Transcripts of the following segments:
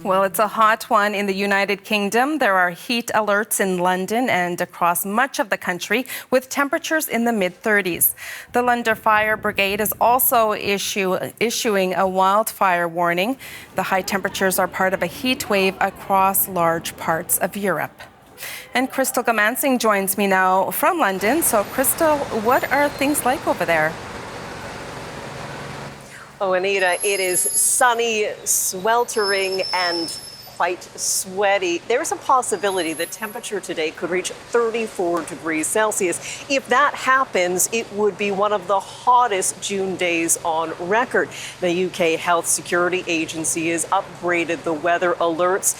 Well, it's a hot one in the United Kingdom. There are heat alerts in London and across much of the country with temperatures in the mid-30s. The London Fire Brigade is also issuing a wildfire warning. The high temperatures are part of a heat wave across large parts of Europe. And Crystal Gamansing joins me now from London. So, Crystal, what are things like over there? Oh, Anita, it is sunny, sweltering, and quite sweaty. There's a possibility the temperature today could reach 34 degrees Celsius. If that happens, it would be one of the hottest June days on record. The UK Health Security Agency has upgraded the weather alerts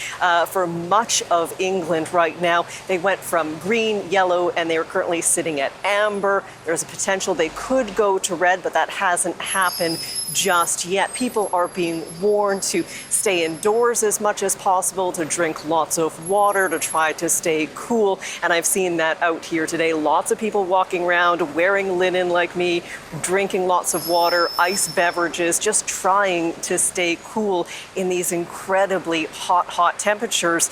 for much of England right now. They went from green, yellow, and they're currently sitting at amber. There's a potential they could go to red, but that hasn't happened just yet. People are being warned to stay indoors as much as possible, to drink lots of water, to try to stay cool. And I've seen that out here today. Lots of people walking around wearing linen like me, drinking lots of water, ice beverages, just trying to stay cool in these incredibly hot temperatures.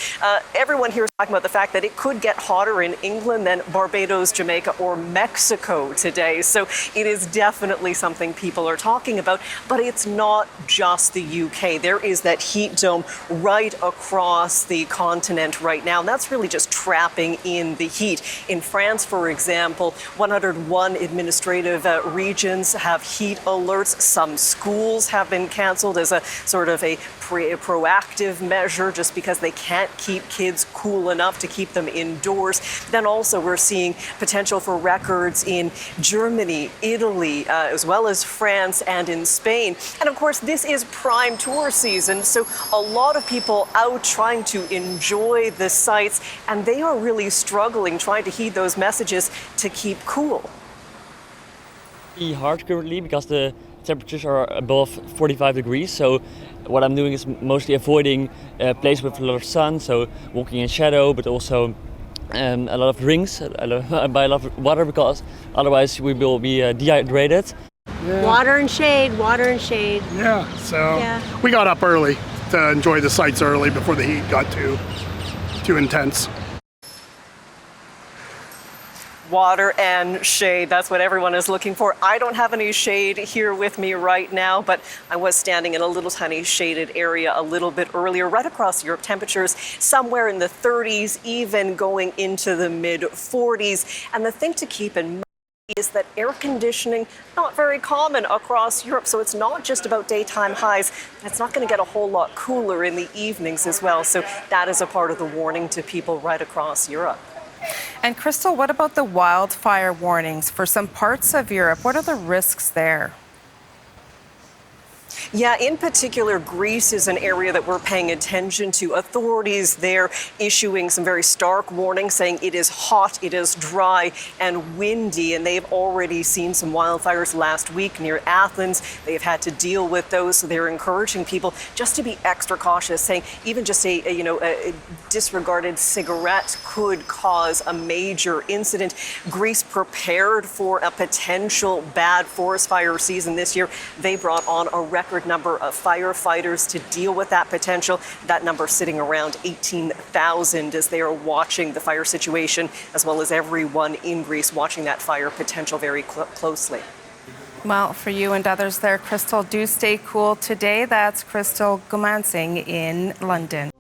Everyone here is talking about the fact that it could get hotter in England than Barbados, Jamaica, or Mexico today. So it is definitely something people are talking about. But it's not just the UK. There is that heat dome right across the continent right now. And that's really just trapping in the heat. In France, for example, 101 administrative regions have heat alerts. Some schools have been canceled as a sort of a proactive measure just because they can't keep kids cool enough to keep them indoors. Then also we're seeing potential for records in Germany, Italy, as well as France and in Spain. And of course, this is prime tour season, so a lot of people out trying to enjoy the sights, and they are really struggling trying to heed those messages to keep cool. It's hard currently because the temperatures are above 45 degrees, so what I'm doing is mostly avoiding places with a lot of sun, so walking in shadow, but also a lot of drinks, buy a lot of water, because otherwise we will be dehydrated. Yeah. Water and shade, water and shade. Yeah, so we got up early to enjoy the sights early before the heat got too intense. Water and shade, that's what everyone is looking for. I don't have any shade here with me right now, but I was standing in a little tiny shaded area a little bit earlier. Right across Europe, temperatures somewhere in the 30s, even going into the mid-40s. And the thing to keep in mind is that air conditioning, not very common across Europe, so it's not just about daytime highs. It's not going to get a whole lot cooler in the evenings as well, so that is a part of the warning to people right across Europe. And Crystal, what about the wildfire warnings for some parts of Europe? What are the risks there? Yeah, in particular, Greece is an area that we're paying attention to. Authorities there issuing some very stark warnings saying it is hot, it is dry and windy, and they've already seen some wildfires last week near Athens. They've had to deal with those, so they're encouraging people just to be extra cautious, saying even just a disregarded cigarette could cause a major incident. Greece prepared for a potential bad forest fire season this year. They brought on a record number of firefighters to deal with that potential. That number sitting around 18,000 as they are watching the fire situation, as well as everyone in Greece watching that fire potential very closely. Well, for you and others there, Crystal, do stay cool today. That's Crystal Gamansing in London.